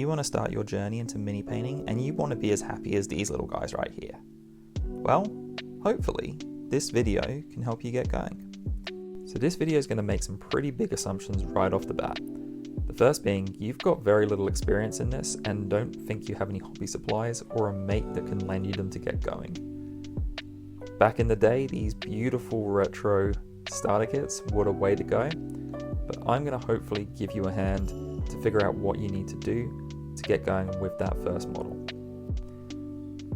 you want to start your journey into mini painting and you want to be as happy as these little guys right here, well, hopefully this video can help you get going. So this video is going to make some pretty big assumptions right off the bat. The first being, you've got very little experience in this and don't think you have any hobby supplies or a mate that can lend you them to get going. Back in the day, these beautiful retro starter kits were a way to go, but I'm going to hopefully give you a hand to figure out what you need to do to get going with that first model.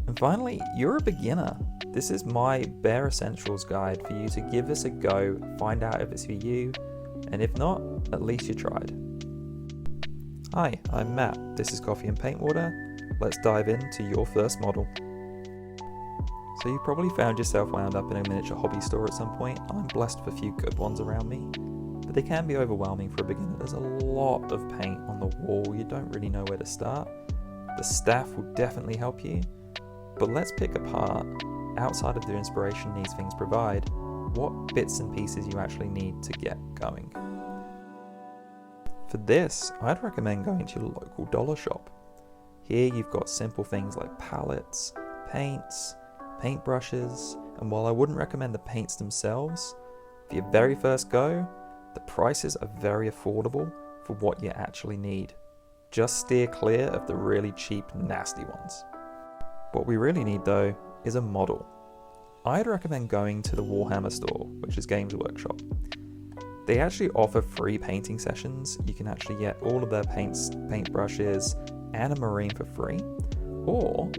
And finally, you're a beginner. This is my bare essentials guide for you to give this a go, find out if it's for you, and if not, at least you tried. Hi, I'm Matt. This is Coffee and Paint Water. Let's dive into your first model. So you probably found yourself wound up in a miniature hobby store at some point. I'm blessed with a few good ones around me, but they can be overwhelming for a beginner. There's a lot of paint on the wall. You don't really know where to start. The staff will definitely help you, but let's pick apart, outside of the inspiration these things provide, what bits and pieces you actually need to get going. For this, I'd recommend going to your local dollar shop. Here you've got simple things like palettes, paints, paintbrushes, and while I wouldn't recommend the paints themselves, for your very first go, the prices are very affordable for what you actually need. Just steer clear of the really cheap, nasty ones. What we really need though is a model. I'd recommend going to the Warhammer store, which is Games Workshop. They actually offer free painting sessions. You can actually get all of their paints, paintbrushes, and a marine for free, or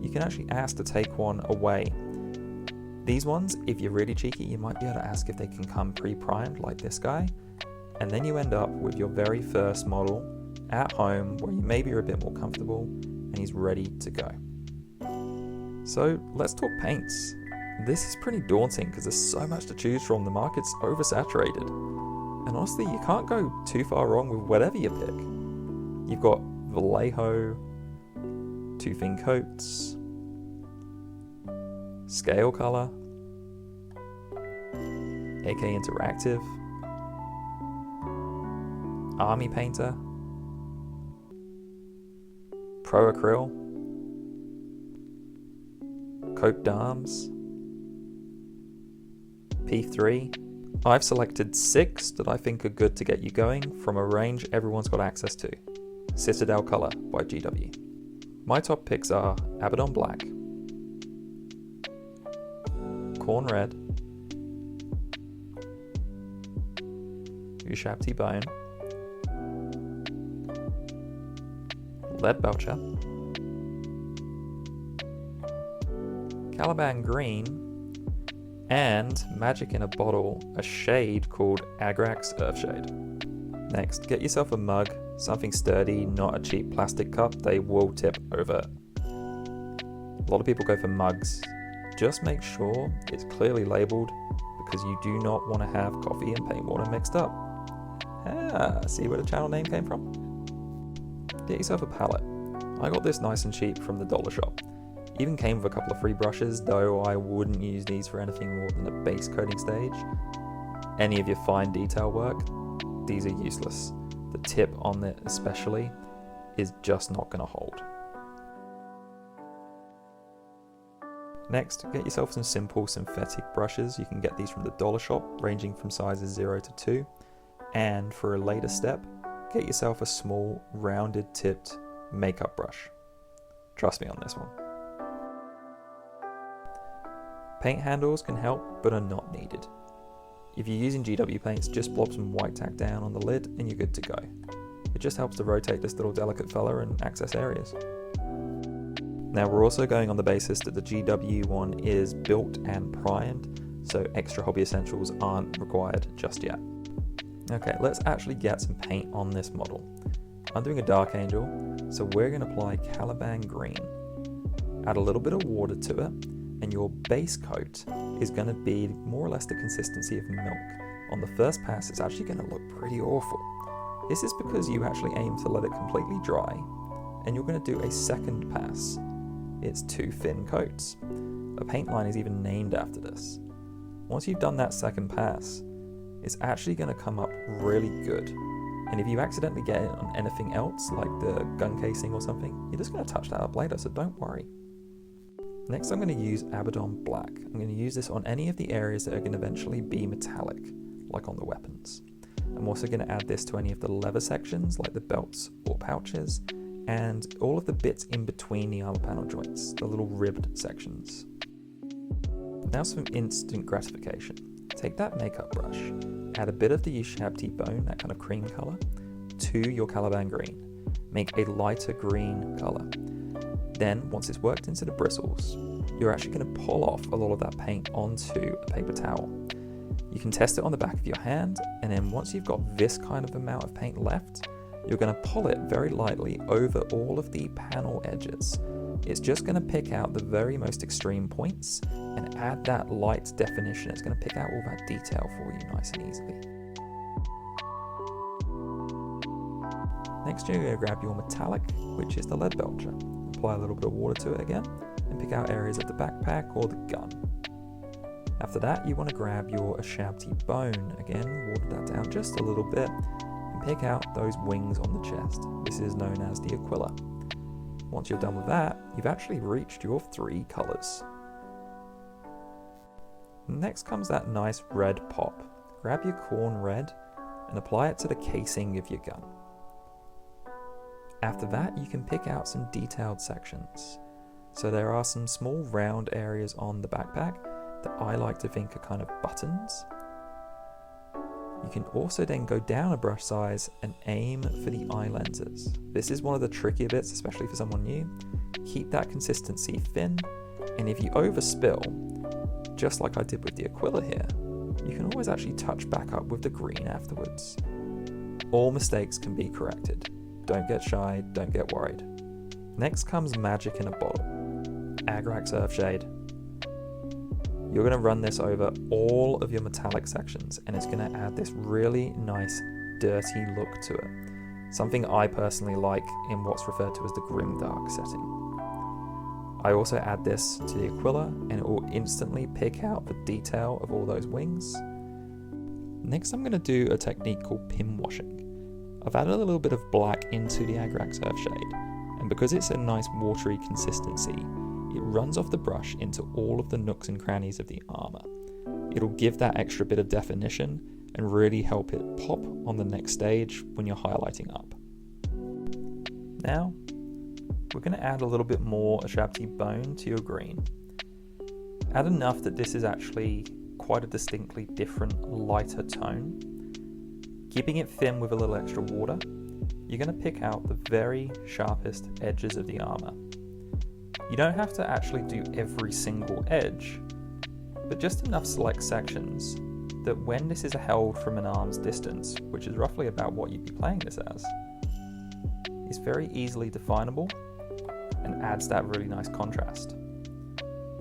you can actually ask to take one away. These ones, if you're really cheeky, you might be able to ask if they can come pre-primed like this guy, and then you end up with your very first model at home where you maybe are a bit more comfortable and he's ready to go. So let's talk paints. This is pretty daunting because there's so much to choose from. The market's oversaturated, and honestly you can't go too far wrong with whatever you pick. You've got Vallejo, 2 thin coats, scale color, AK Interactive, Army Painter, Pro Acryl, Coat d'Arms, P3. I've selected 6 that I think are good to get you going from a range everyone's got access to. Citadel Color by GW. My top picks are Abaddon Black, Corn Red, Ushabti Bone, Lead Belcher, Caliban Green, and Magic in a Bottle, a shade called Agrax Earthshade. Next, get yourself a mug, something sturdy, not a cheap plastic cup, they will tip over. A lot of people go for mugs. Just make sure it's clearly labelled because you do not want to have coffee and paint water mixed up. See where the channel name came from? Get yourself a palette. I got this nice and cheap from the dollar shop. Even came with a couple of free brushes, though I wouldn't use these for anything more than the base coating stage. Any of your fine detail work, these are useless. The tip on it especially is just not going to hold. Next, get yourself some simple synthetic brushes. You can get these from the dollar shop, ranging from sizes 0 to 2. And for a later step, get yourself a small, rounded tipped makeup brush. Trust me on this one. Paint handles can help, but are not needed. If you're using GW paints, just blob some white tack down on the lid and you're good to go. It just helps to rotate this little delicate fella and access areas. Now we're also going on the basis that the GW one is built and primed, so extra hobby essentials aren't required just yet. Okay, let's actually get some paint on this model. I'm doing a Dark Angel, so we're going to apply Caliban Green. Add a little bit of water to it, and your base coat is going to be more or less the consistency of milk. On the first pass, it's actually going to look pretty awful. This is because you actually aim to let it completely dry, and you're going to do a second pass. It's 2 thin coats. A paint line is even named after this. Once you've done that second pass, it's actually going to come up really good, And if you accidentally get it on anything else, like the gun casing or something, you're just going to touch that up later, so don't worry. Next, I'm going to use Abaddon Black. I'm going to use this on any of the areas that are going to eventually be metallic, like on the weapons. I'm also going to add this to any of the leather sections, like the belts or pouches, and all of the bits in between the armor panel joints, the little ribbed sections. Now some instant gratification. Take that makeup brush, add a bit of the Ushabti bone, that kind of cream colour, to your Caliban green. Make a lighter green colour. Then, once it's worked into the bristles, you're actually going to pull off a lot of that paint onto a paper towel. You can test it on the back of your hand, and then once you've got this kind of amount of paint left, you're going to pull it very lightly over all of the panel edges. It's just going to pick out the very most extreme points and add that light definition. It's going to pick out all that detail for you nice and easily. Next, you're going to grab your metallic, which is the lead belcher. Apply a little bit of water to it again, and pick out areas of the backpack or the gun. After that, you want to grab your Ushabti bone, again, water that down just a little bit, and pick out those wings on the chest. This is known as the Aquila. Once you're done with that, you've actually reached your 3 colours. Next comes that nice red pop. Grab your corn red and apply it to the casing of your gun. After that, you can pick out some detailed sections. So there are some small round areas on the backpack that I like to think are kind of buttons. You can also then go down a brush size and aim for the eye lenses. This is one of the trickier bits, especially for someone new. Keep that consistency thin, and if you overspill, just like I did with the Aquila here, you can always actually touch back up with the green afterwards. All mistakes can be corrected. Don't get shy, don't get worried. Next comes magic in a bottle. Agrax Earthshade. You're going to run this over all of your metallic sections, and it's going to add this really nice dirty look to it. Something I personally like in what's referred to as the grimdark setting. I also add this to the Aquila, and it will instantly pick out the detail of all those wings. Next, I'm going to do a technique called pin washing. I've added a little bit of black into the Agrax Earthshade, and because it's a nice watery consistency, it runs off the brush into all of the nooks and crannies of the armor. It'll give that extra bit of definition and really help it pop on the next stage when you're highlighting up. Now, we're going to add a little bit more Ushabti bone to your green. Add enough that this is actually quite a distinctly different, lighter tone. Keeping it thin with a little extra water, you're going to pick out the very sharpest edges of the armor. You don't have to actually do every single edge, but just enough select sections that when this is held from an arm's distance, which is roughly about what you'd be playing this as, it's very easily definable and adds that really nice contrast.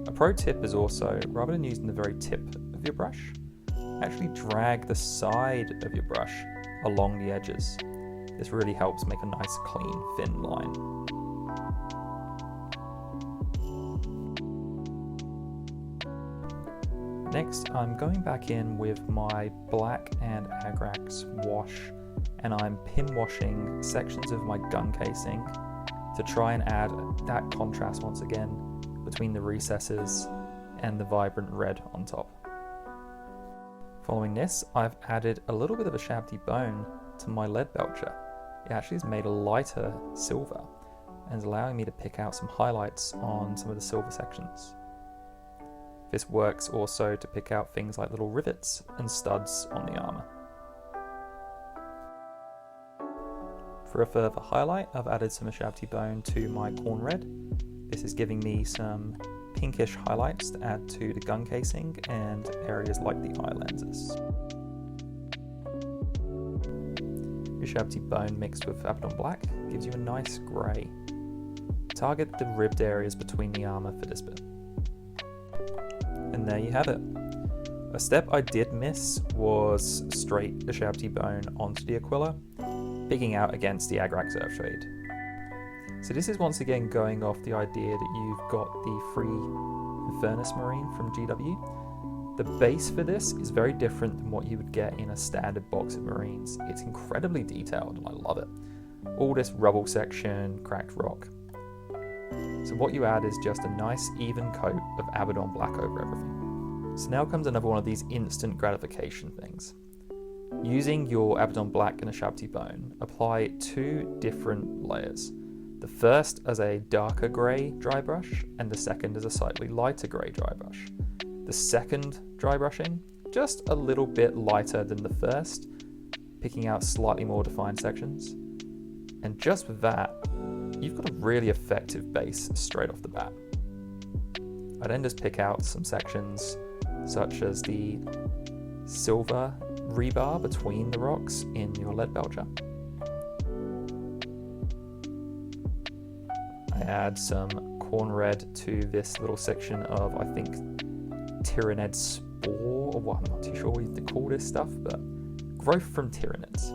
A pro tip is also, rather than using the very tip of your brush, actually drag the side of your brush along the edges. This really helps make a nice clean thin line. Next, I'm going back in with my black and Agrax wash, and I'm pin washing sections of my gun casing to try and add that contrast once again between the recesses and the vibrant red on top. Following this, I've added a little bit of Ushabti bone to my lead belcher. It actually is made a lighter silver and is allowing me to pick out some highlights on some of the silver sections. This works also to pick out things like little rivets and studs on the armor. For a further highlight, I've added some Ushabti bone to my corn red. This is giving me some pinkish highlights to add to the gun casing and areas like the eye lenses. Ushabti bone mixed with Abaddon black gives you a nice grey. Target the ribbed areas between the armor for this bit. And there you have it. A step I did miss was straight Ushabti bone onto the Aquila, picking out against the Agrax Earthshade. So this is once again going off the idea that you've got the free SpaceMarine from GW, The base for this is very different than what you would get in a standard box of Marines. It's incredibly detailed and I love it. All this rubble section, cracked rock. So what you add is just a nice even coat of Abaddon black over everything. So now comes another one of these instant gratification things. Using your Abaddon black and a Shabti bone, apply 2 different layers. The first as a darker grey dry brush and the second as a slightly lighter grey dry brush. The second dry brushing, just a little bit lighter than the first, picking out slightly more defined sections. And just with that, you've got a really effective base straight off the bat. I then just pick out some sections such as the silver rebar between the rocks in your lead belcher. I add some corn red to this little section of, I think, Tyrannid spore, or what, I'm not too sure what you call this stuff, but growth from Tyrannids.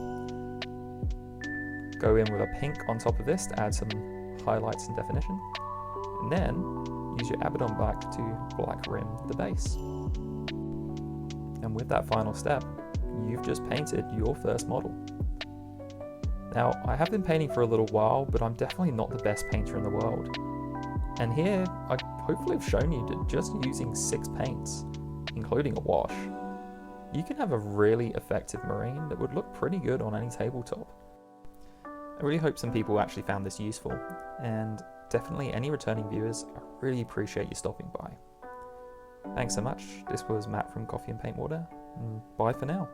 Go in with a pink on top of this to add some highlights and definition, and then use your Abaddon black to black rim the base. And with that final step, you've just painted your first model. Now, I have been painting for a little while, but I'm definitely not the best painter in the world. And here, I hopefully have shown you that just using 6 paints, including a wash, you can have a really effective Marine that would look pretty good on any tabletop. I really hope some people actually found this useful, and definitely any returning viewers, I really appreciate you stopping by. Thanks so much. This was Matt from Coffee and Paint Water, and bye for now.